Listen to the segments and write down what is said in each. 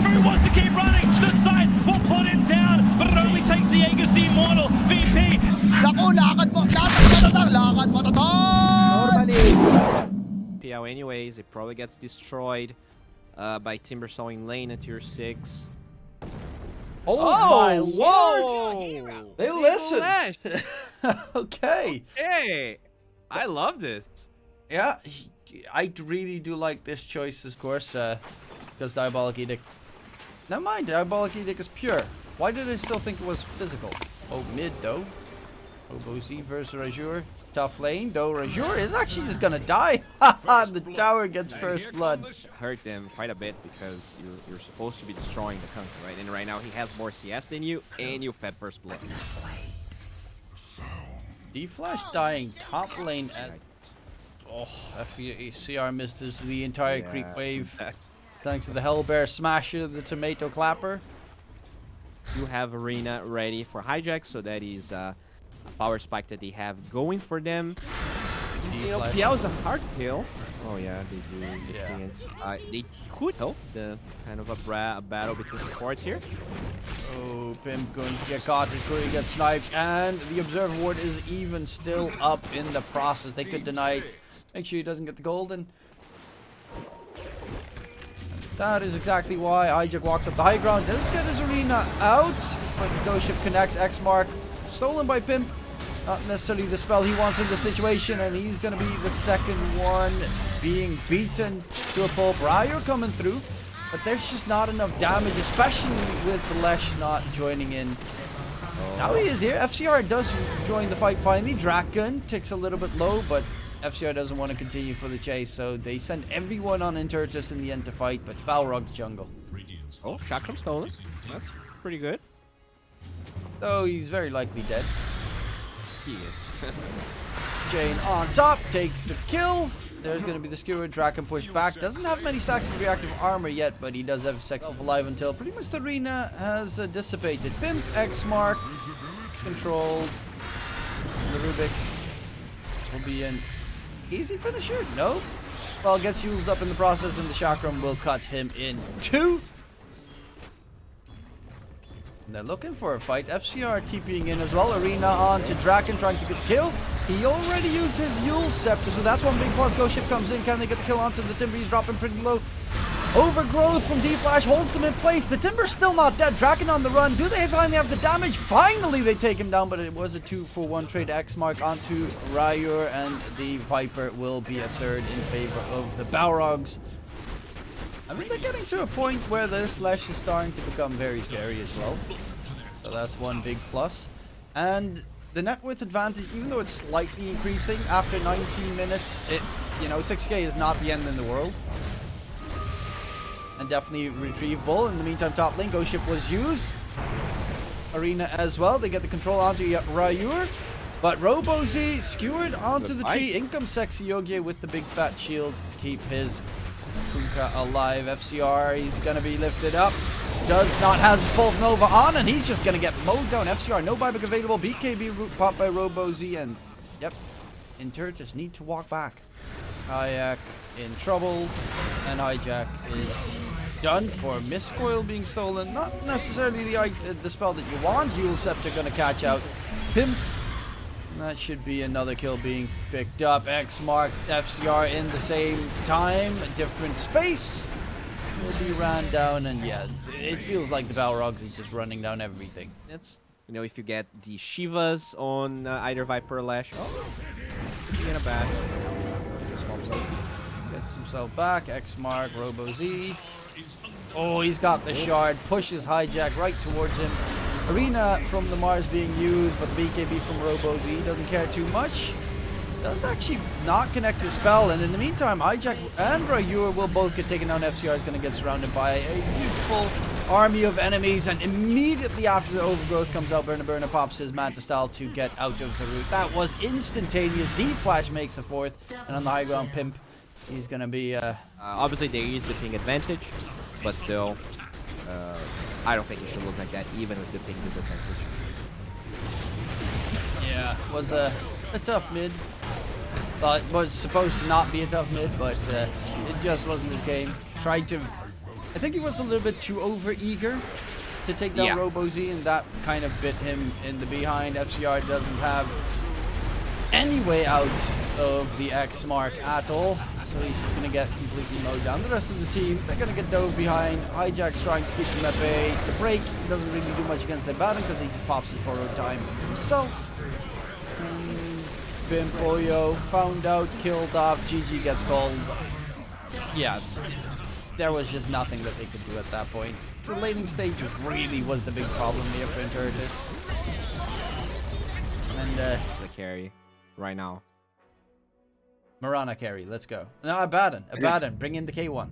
Who wants to keep running? The side will put him down, but it only takes the Aegis the Immortal. VP. Naku, lakad mo to tol! Normally. PO anyways, it probably gets destroyed by Timber sewing lane at tier 6. Oh, my whoa! lord! They listened. Okay. Hey, I love this. Yeah, I really do like this choice, of course, because Diabolic Edict. Never mind, Diabolic Edict is pure. Why did I still think it was physical? Oh, mid though. Robo-Z versus Rajur. Tough lane, though Rajur is actually just gonna die. The tower gets first blood. Hurt them quite a bit because you're supposed to be destroying the Conquer, right? And right now he has more CS than you, and you fed first blood. D-Flash dying top lane at... Oh, FCR misses the entire creep wave. Thanks to the Hellbear Smasher, the Tomato Clapper. You have Arena ready for hijack, so that is a power spike that they have going for them. PL is a hard kill. Oh yeah, they do. They can't. They could help the kind of a battle between supports here. Oh, Pimp going to get caught. He's going to get sniped, and the Observer Ward is even still up in the process. They could deny it. Make sure he doesn't get the golden. That is exactly why Hijack walks up the high ground. Does get his Arena out, but the Ghost Ship connects. X Mark stolen by Pimp. Not necessarily the spell he wants in the situation, and he's going to be the second one being beaten to a pulp. Ryo coming through, but there's just not enough damage, especially with the Lesh not joining in. Now he is here. FCR does join the fight finally. Draken ticks a little bit low, but FCR doesn't want to continue for the chase, so they send everyone on Interitus in the end to fight, but Balrogs jungle. Oh, Chakram stolen. That's pretty good. Though he's very likely dead. He is. Jane on top, takes the kill. There's going to be the skewer. Draken push back. Doesn't have many stacks of reactive armor yet, but he does have Sex of Alive until pretty much the arena has dissipated. Pimp, X Mark, controlled. The Rubik will be an easy finisher. No. Well, gets used up in the process, and the Chakram will cut him in two. And they're looking for a fight. FCR TPing in as well. Arena on to Draken, trying to get the kill. He already used his Yule Scepter, so that's one big plus. Ghost Ship comes in. Can they get the kill onto the Timber? He's dropping pretty low. Overgrowth from D-Flash holds them in place. The Timber's still not dead. Draken on the run. Do they finally have the damage? Finally, they take him down, but it was a 2-for-1 trade. X-Mark onto Ryur, and the Viper will be a third in favor of the Balrogs. I mean, they're getting to a point where their Slash is starting to become very scary as well. So that's one big plus. And the net worth advantage, even though it's slightly increasing after 19 minutes, you know, 6k is not the end in the world. And definitely retrievable. In the meantime, top lane, Ghost Ship was used. Arena as well. They get the control onto Ryur. But Robo-Z skewered onto the tree. In comes Sexy Yogi with the big fat shield to keep his Kunkka alive. FCR, he's going to be lifted up. Does not have his Pulse Nova on, and he's just going to get mowed down. FCR, no buyback available. BKB root popped by Robo-Z, and yep, Interitus need to walk back. Kayak in trouble, and Hijack is done for. Miscoil being stolen. Not necessarily the spell that you want. Yule Scepter going to catch out Pimp. That should be another kill being picked up. X Mark, FCR in the same time, a different space. Will be ran down, and yeah, it feels like the Balrogs is just running down everything. That's, you know, if you get the Shivas on either Viper or Lash, be in a bad. Gets himself back. X Mark, Robo-Z. Oh, he's got the shard. Pushes Hijack right towards him. Arena from the Mars being used, but the BKB from Robo-Z doesn't care too much. Does actually not connect his spell, and in the meantime, Hijack and Ryur will both get taken down. FCR is going to get surrounded by a beautiful army of enemies, and immediately after the overgrowth comes out, Burner pops his Manta style to get out of the route. That was instantaneous. D-Flash makes a fourth, and on the high ground, Pimp, he's going to be... obviously, they use the ping advantage, but still, I don't think it should look like that, even with the ping disadvantage. Yeah, was a tough mid. But was supposed to not be a tough mid, but it just wasn't his game. Tried to I think he was a little bit too over-eager to take down Robo-Z, and that kind of bit him in the behind. FCR doesn't have any way out of the X mark at all, so he's just going to get completely mowed down. The rest of the team, they're going to get dove behind. Hijack's trying to keep him at bay. The break doesn't really do much against the Baron because he just pops his borrowed time himself. Bimpoyo found out, killed off. GG gets called. Yeah, there was just nothing that they could do at that point. The laning stage really was the big problem here for Interitus. And The carry right now. Marana carry, let's go. No, Abaddon, bring in the K1.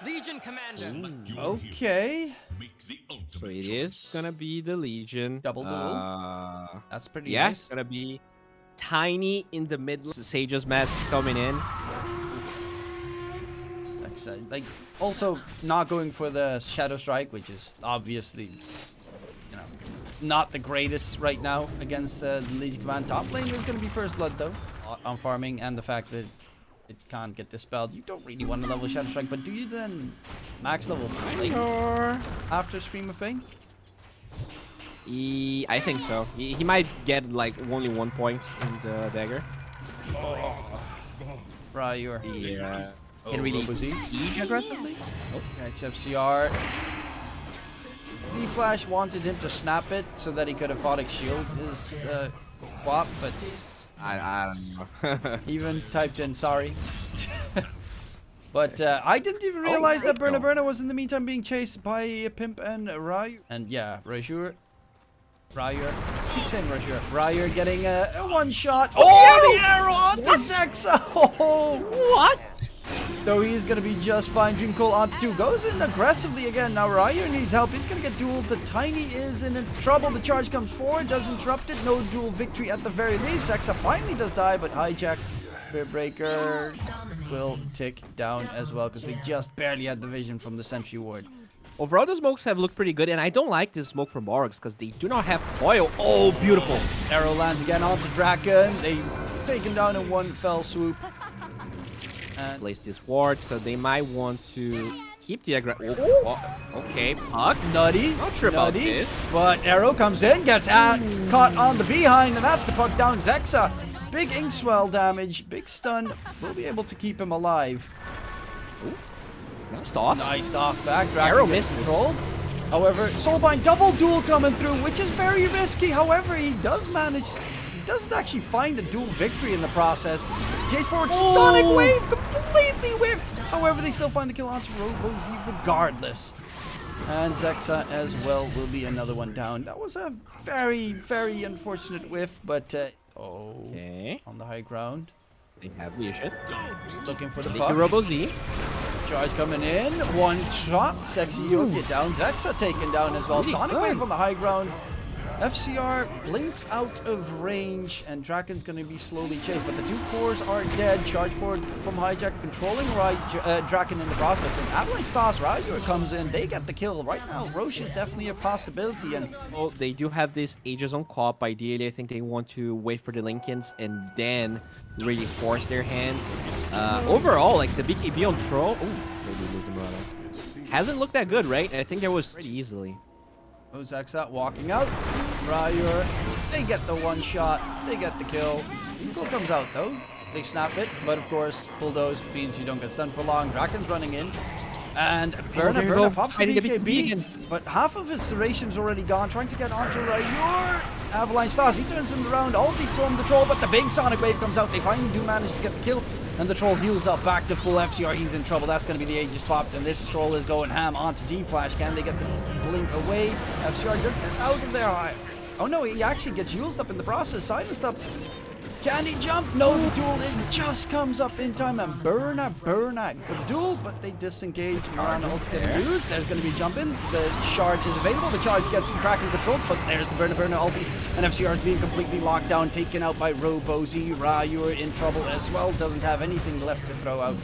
Legion Commander. Okay. So it is gonna be the Legion. Double duel. That's pretty yeah, nice. It's gonna be tiny in the middle. Sage's masks coming in. Like, also not going for the Shadow Strike, which is obviously, you know, not the greatest right now against the Legion Command. Top lane is going to be First Blood, though, on farming, and the fact that it can't get dispelled. You don't really want to level Shadow Strike, but do you then max level Blink after Scream of Pain? I think so. He might get like only 1 point in the dagger. Ryur. Yeah. Can really siege aggressively. Oh, it's FCR. D-Flash wanted him to snap it so that he could have shield his WAP, but I don't know. even typed in sorry. But I didn't even realize that Burna was in the meantime being chased by Pimp and Ryur. And yeah, Ryur. Keep saying Ryur. Ryur getting a one shot. Oh, the arrow onto Zexa. Oh, what? Though he is going to be just fine. Dream Coil onto 2. Goes in aggressively again. Now Ryur needs help. He's going to get dueled. The Tiny is in trouble. The charge comes forward. Does interrupt it. No duel victory at the very least. Zexa finally does die, but Hijack Spear Breaker will tick down as well because they just barely had the vision from the Sentry Ward. Overall, the smokes have looked pretty good, and I don't like this smoke from Balrogs because they do not have coil. Oh, beautiful. Arrow lands again onto Draken. They taken down in one fell swoop. And place this ward, so they might want to keep the okay, Puck. Nutty. Not sure about this. But Arrow comes in, gets caught on the behind, and that's the Puck down. Zexa. Big ink swell damage, big stun. Will be able to keep him alive. Ooh. Nice toss. Nice toss back. Draken Arrow missed controlled. However, Soulbind double duel coming through, which is very risky. However, he does manage. He doesn't actually find a duel victory in the process. Chase forward, Sonic Wave completely whiffed. However, they still find the kill onto Robo-Z regardless. And Zexa as well will be another one down. That was a very, very unfortunate whiff, but okay. On the high ground. They have vision. Looking for the Thank puck. you, Robo-Z. Charge coming in. One shot. Sexy Yogi down. Zexa taken down as well. Really Sonic good. Wave on the high ground. FCR blinks out of range, and Draken's going to be slowly chased, but the 2 cores are dead. Charge forward from Hijack, controlling Draken in the process, and Avalanche Stars Ryur comes in. They get the kill. Right now, Roche is definitely a possibility, and well, they do have this Aegis on cop. Ideally, I think they want to wait for the Lincolns and then really force their hand. Overall, like the BKB on Troll, hasn't looked that good, right? I think there was pretty easily. Zexa walking out. Ryur, they get the one shot. They get the kill. Goal comes out though. They snap it, but of course, bulldoze means you don't get stunned for long. Draken's running in. And Burna pops the BKB, but half of his serration's already gone. Trying to get onto Ryur. Avalanche Stars, he turns him around. Ulti from the Troll, but the big Sonic Wave comes out. They finally do manage to get the kill. And the Troll heals up back to full FCR. He's in trouble. That's going to be the Aegis popped. And this Troll is going ham onto D-Flash. Can they get the blink away? FCR just get out of there. Oh no, he actually gets used up in the process. Silenced up. Can he jump? No, the duel just comes up in time. And Burna for the duel, but they disengage. Marana ult getting used. There's going to be a jump in. The shard is available. The charge gets Draken controlled, but there's the Burna ulti. And FCR is being completely locked down, taken out by Robo-Z. Ryur in trouble as well. Doesn't have anything left to throw out.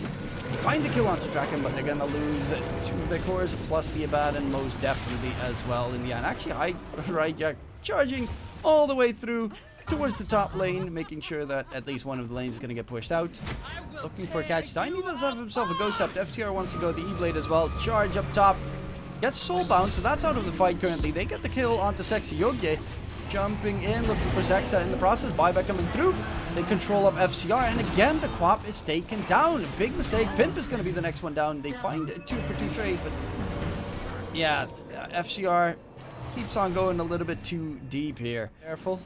They find the kill onto Draken, but they're going to lose 2 of their cores, plus the Abaddon most definitely as well in the end. Actually, Hijack charging all the way through. towards the top lane, making sure that at least one of the lanes is going to get pushed out. Looking for a catch. Tiny does have himself a Ghost Scepter. FTR wants to go the E-Blade as well. Charge up top. Gets Soulbound, so that's out of the fight currently. They get the kill onto Sexy Yogi. Jumping in, looking for Zexa in the process. Buyback coming through. They control up FCR, and again, the Quap is taken down. Big mistake. Pimp is going to be the next one down. They find a 2-for-2 trade, but yeah, FCR keeps on going a little bit too deep here. Careful.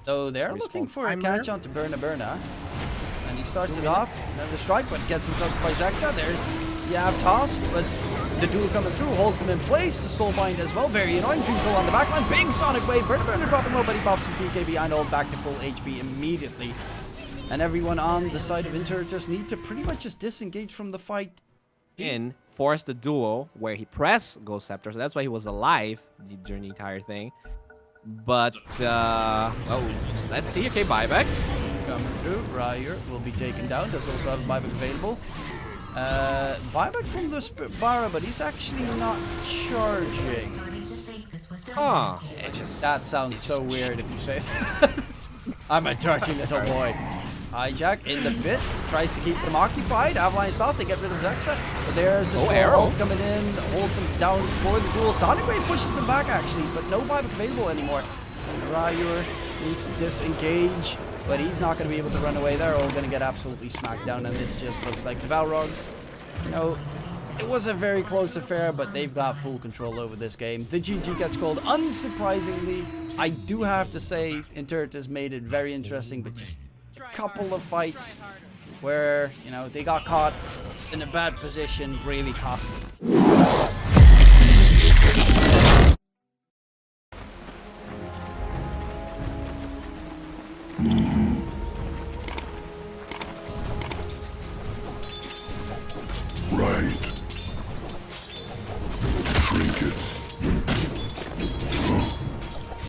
So they're looking for a catch onto Berna. And he starts it off. Then the strike, but gets interrupted by Zexa. There's Toss, but the duel coming through holds them in place. The Soulbind as well. Very annoying. Dream Pull on the backline. Big Sonic Wave. Berna dropping low, but he pops his BKB. I know, back to full HP immediately. And everyone on the side of Interitus need to pretty much just disengage from the fight. Force the duo where he pressed Ghost Scepter, so that's why he was alive during the entire thing. But let's see. Okay, buyback coming through. Ryer will be taken down. Does also have a buyback available. Buyback from the Spitfire, but he's actually not charging. Oh, That sounds so weird if you say that. I'm a dirty little boy. Hijack in the pit, tries to keep them occupied. Avalanche Stars, they get rid of Zexa. But there's the arrow coming in, holds them down for the duel. Sonic Wave pushes them back actually, but no buyback available anymore. Ryer needs to disengage, but he's not going to be able to run away. They're all going to get absolutely smacked down, and this just looks like the Balrogs. You know, it was a very close affair, but they've got full control over this game. The GG gets called, unsurprisingly. I do have to say, Interitus made it very interesting, but just couple of fights where, you know, they got caught in a bad position really cost them. Right. Trinkets.